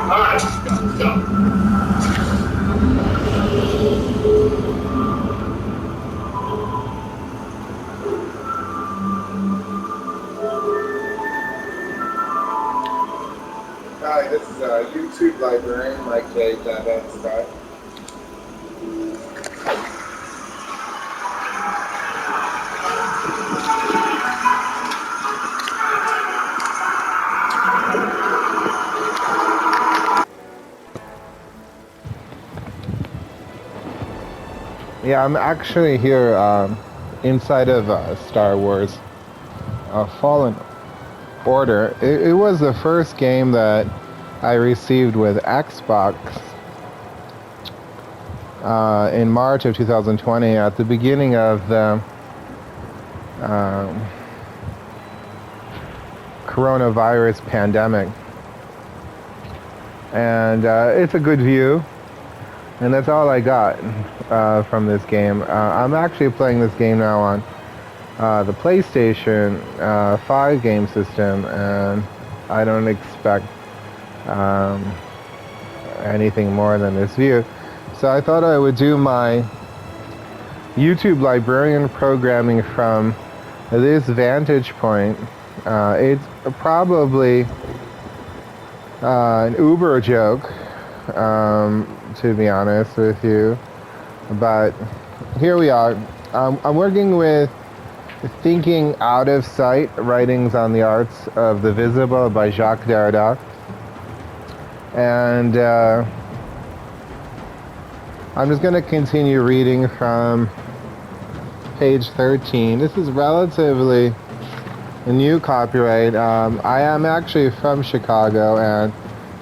Alright, go. Hi, this is YouTube librarian Mike J. Scott. Yeah, I'm actually here inside of Star Wars Fallen Order. It was the first game that I received with Xbox in March of 2020 at the beginning of the coronavirus pandemic. And it's a good view. And that's all I got from this game. I'm actually playing this game now on the PlayStation 5 game system, and I don't expect anything more than this view. So I thought I would do my YouTube librarian programming from this vantage point. It's probably an Uber joke. To be honest with you, but here we are. I'm working with Thinking Out of Sight, Writings on the Arts of the Visible by Jacques Derrida, and I'm just going to continue reading from page 13. This is relatively a new copyright. I am actually from Chicago, and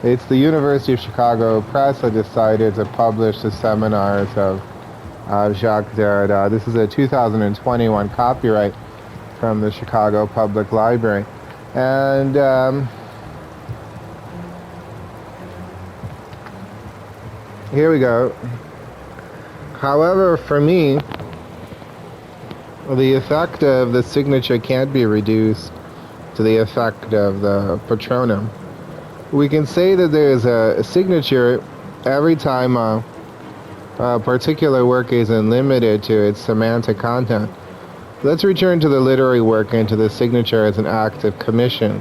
it's the University of Chicago Press that decided to publish the seminars of Jacques Derrida. This is a 2021 copyright from the Chicago Public Library. And here we go. However, for me, the effect of the signature can't be reduced to the effect of the patronym. We can say that there is a signature every time a particular work isn't limited to its semantic content. Let's return to the literary work and to the signature as an act of commission.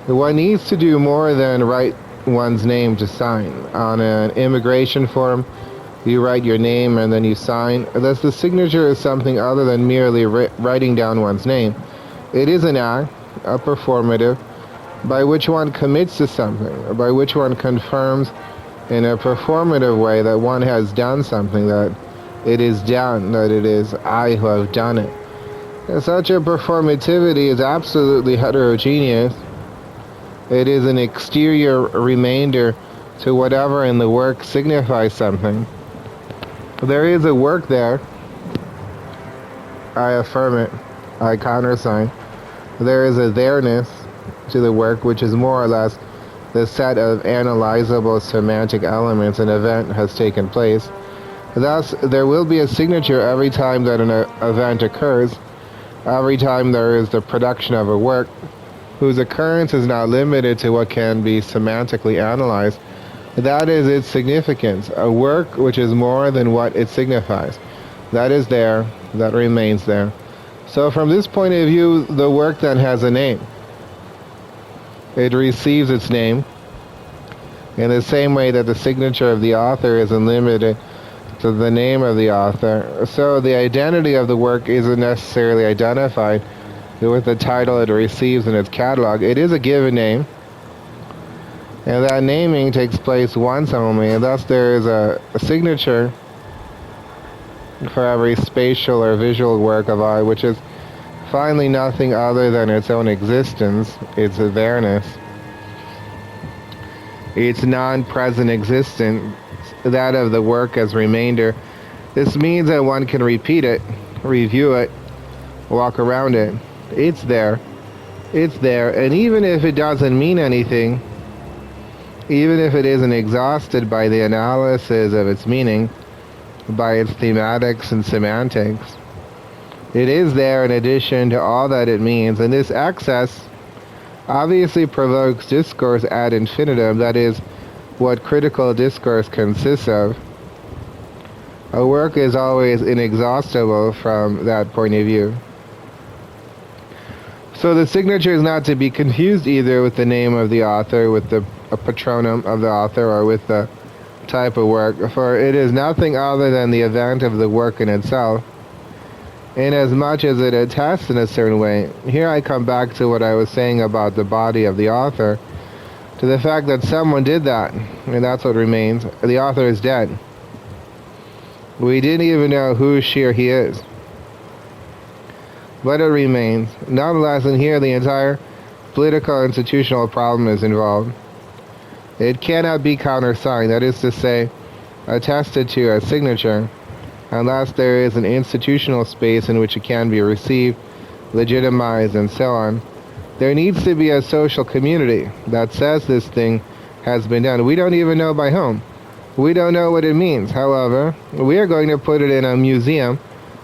One needs to do more than write one's name to sign. On an immigration form, you write your name and then you sign. Thus, the signature is something other than merely writing down one's name. It is an act, a performative, by which one commits to something, by which one confirms in a performative way that one has done something, that it is done, that it is I who have done it. And such a performativity is absolutely heterogeneous. It is an exterior remainder to whatever in the work signifies something. There is a work there. I affirm it. I countersign. There is a there-ness to the work, which is more or less the set of analyzable semantic elements an event has taken place. Thus, there will be a signature every time that an event occurs, every time there is the production of a work, whose occurrence is not limited to what can be semantically analyzed. That is its significance, a work which is more than what it signifies. That is there, that remains there. So from this point of view, the work then has a name. It receives its name in the same way that the signature of the author isn't limited to the name of the author. So the identity of the work isn't necessarily identified with the title it receives in its catalog. It is a given name, and that naming takes place once only, and thus there is a signature for every spatial or visual work of art, which is finally nothing other than its own existence, its there-ness, its non-present existence, that of the work as remainder. This means that one can repeat it, review it, walk around it. It's there, and even if it doesn't mean anything, even if it isn't exhausted by the analysis of its meaning, by its thematics and semantics, it is there in addition to all that it means, and this access obviously provokes discourse ad infinitum, that is, what critical discourse consists of. A work is always inexhaustible from that point of view. So the signature is not to be confused either with the name of the author, with the patronym of the author, or with the type of work, for it is nothing other than the event of the work in itself, inasmuch as it attests in a certain way. Here I come back to what I was saying about the body of the author, to the fact that someone did that, and that's what remains. The author is dead. We didn't even know who she or he is, but it remains. Nonetheless, in here the entire political institutional problem is involved. It cannot be countersigned, that is to say, attested to as signature, unless there is an institutional space in which it can be received, legitimized, and so on. There needs to be a social community that says this thing has been done. We don't even know by whom. We don't know what it means. However, we are going to put it in a museum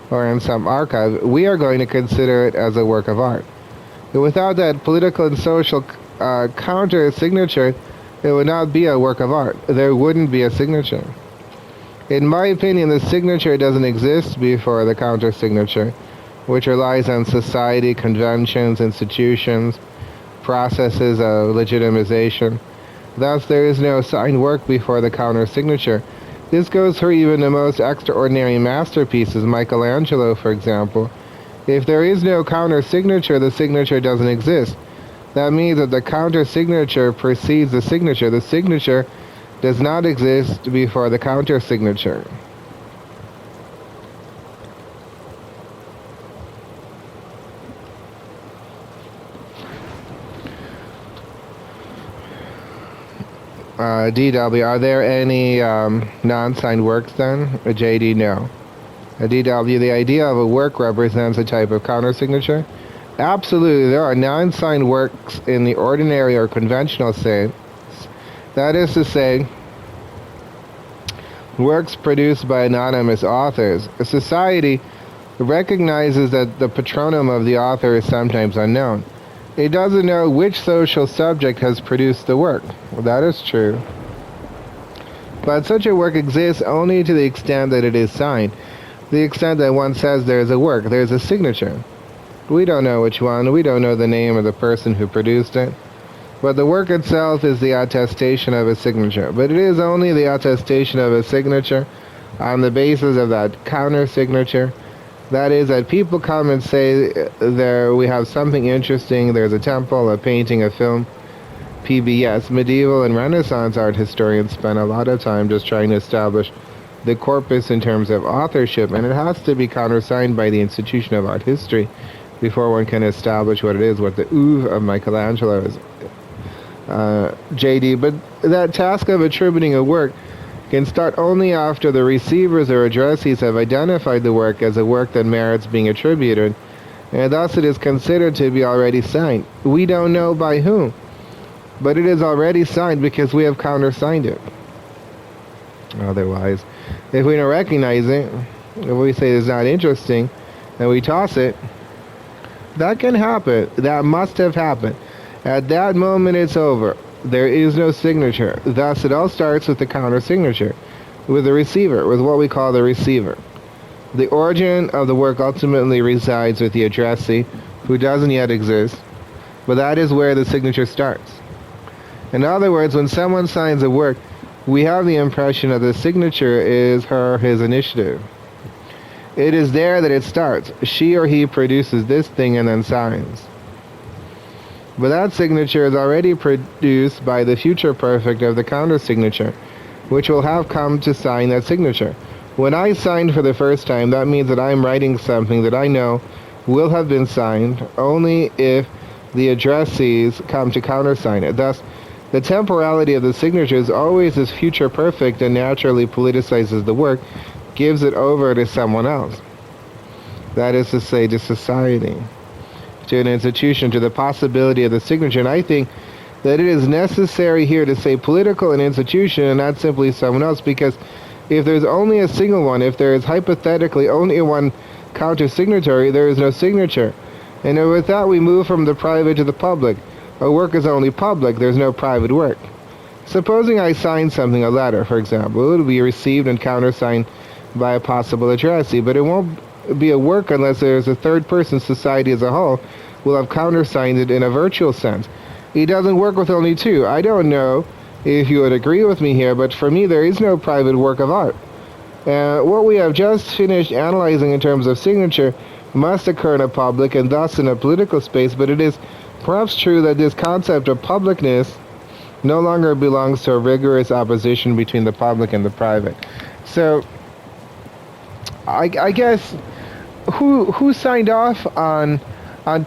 or in some archive. We are going to consider it as a work of art. But without that political and social counter signature, it would not be a work of art. There wouldn't be a signature. In my opinion, the signature doesn't exist before the counter signature, which relies on society, conventions, institutions, processes of legitimization. Thus, there is no signed work before the counter signature. This goes for even the most extraordinary masterpieces, Michelangelo, for example. If there is no counter signature, the signature doesn't exist. That means that the counter signature precedes the signature. The signature does not exist before the counter signature. DW, are there any non-signed works then? JD, no. DW, the idea of a work represents a type of counter-signature? Absolutely, there are non-signed works in the ordinary or conventional sense. That is to say, works produced by anonymous authors. A society recognizes that the patronym of the author is sometimes unknown. It doesn't know which social subject has produced the work. Well, that is true. But such a work exists only to the extent that it is signed. The extent that one says there is a work, there is a signature. We don't know which one, we don't know the name of the person who produced it. But the work itself is the attestation of a signature. But it is only the attestation of a signature on the basis of that counter-signature. That is, that people come and say, there we have something interesting, there's a temple, a painting, a film. PBS, medieval and Renaissance art historians spend a lot of time just trying to establish the corpus in terms of authorship, and it has to be countersigned by the institution of art history before one can establish what it is, what the oeuvre of Michelangelo is. JD, but that task of attributing a work can start only after the receivers or addressees have identified the work as a work that merits being attributed, and thus it is considered to be already signed. We don't know by whom, but it is already signed because we have countersigned it. Otherwise, if we don't recognize it, if we say it's not interesting, and we toss it, that can happen. That must have happened. At that moment, it's over. There is no signature. Thus, it all starts with the counter-signature, with the receiver, with what we call the receiver. The origin of the work ultimately resides with the addressee, who doesn't yet exist, but that is where the signature starts. In other words, when someone signs a work, we have the impression that the signature is her or his initiative. It is there that it starts. She or he produces this thing and then signs. But that signature is already produced by the future perfect of the counter-signature, which will have come to sign that signature. When I signed for the first time, that means that I'm writing something that I know will have been signed only if the addressees come to countersign it. Thus, the temporality of the signature is always as future perfect and naturally politicizes the work, gives it over to someone else. That is to say, to society, to an institution, to the possibility of the signature. And I think that it is necessary here to say political and institution and not simply someone else, because if there's only a single one, if there is hypothetically only one counter-signatory, there is no signature. And with that we move from the private to the public. A work is only public, there's no private work. Supposing I sign something, a letter, for example, it will be received and countersigned by a possible addressee, but it won't be a work unless there's a third person, society as a whole, will have countersigned it in a virtual sense. It doesn't work with only two. I don't know if you would agree with me here, but for me there is no private work of art. What we have just finished analyzing in terms of signature must occur in a public and thus in a political space, but it is perhaps true that this concept of publicness no longer belongs to a rigorous opposition between the public and the private. So, I guess who signed off on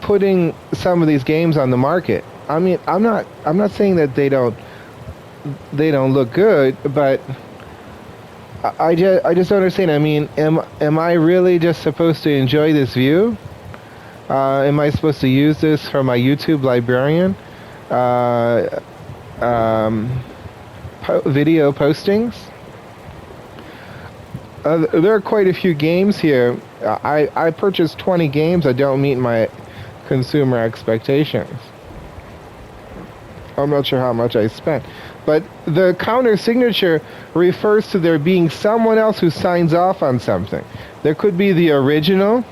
putting some of these games on the market? I mean, I'm not saying that they don't look good, but I just don't understand. I mean, am I really just supposed to enjoy this view? Am I supposed to use this for my YouTube librarian? Video postings? There are quite a few games here. I purchased 20 games that don't meet my consumer expectations. I'm not sure how much I spent. But the counter signature refers to there being someone else who signs off on something. There could be the original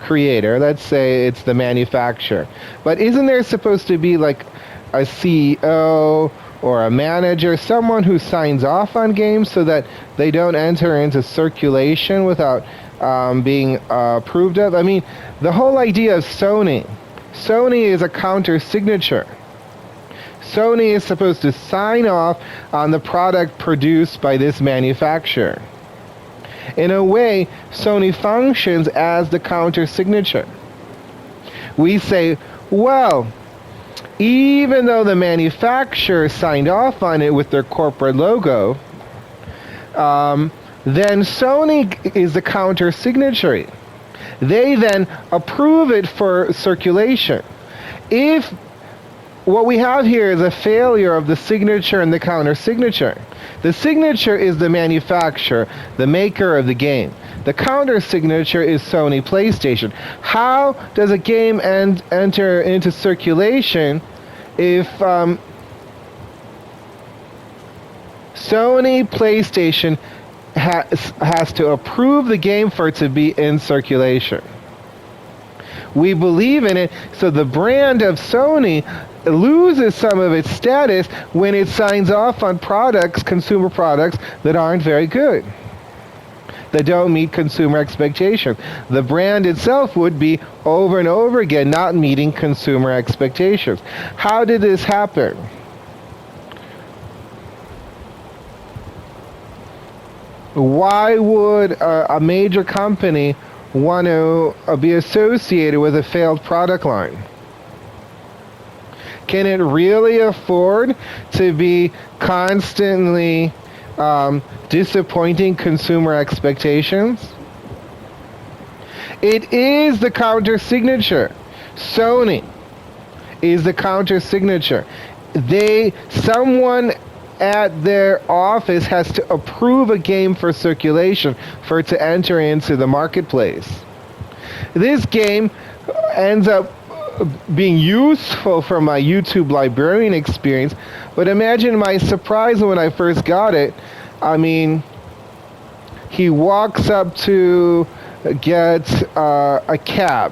creator, let's say it's the manufacturer. But isn't there supposed to be like a CEO or a manager, someone who signs off on games so that they don't enter into circulation without being approved of? I mean, the whole idea of Sony is a counter signature. Sony is supposed to sign off on the product produced by this manufacturer. In a way, Sony functions as the counter signature. We say, well, even though the manufacturer signed off on it with their corporate logo, then Sony is the counter signatory. They then approve it for circulation. If what we have here is a failure of the signature and the counter signature. The signature is the manufacturer, the maker of the game. The counter signature is Sony PlayStation. How does a game enter into circulation if Sony PlayStation has to approve the game for it to be in circulation? We believe in it, so the brand of Sony loses some of its status when it signs off on products, consumer products, that aren't very good, that don't meet consumer expectations. The brand itself would be over and over again not meeting consumer expectations. How did this happen? Why would a major company want to be associated with a failed product line? Can it really afford to be constantly disappointing consumer expectations? It is the counter signature. Sony is the counter signature. Someone at their office has to approve a game for circulation for it to enter into the marketplace. This game ends up being useful for my YouTube librarian experience, but imagine my surprise when I first got it. I mean, he walks up to get a cab,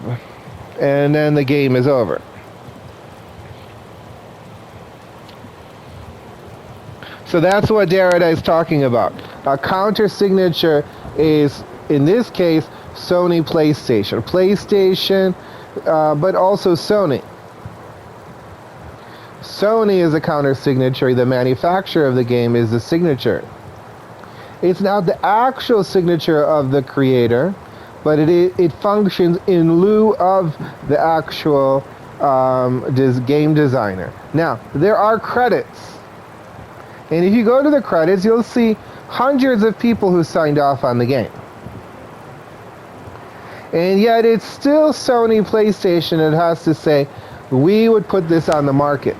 and then the game is over. So that's what Derrida is talking about. A counter signature is, in this case, Sony PlayStation. But also Sony. Sony is a counter signatory. The manufacturer of the game is the signature. It's not the actual signature of the creator, but it functions in lieu of the actual game designer. Now, there are credits. And if you go to the credits, you'll see hundreds of people who signed off on the game. And yet it's still Sony PlayStation that has to say, we would put this on the market.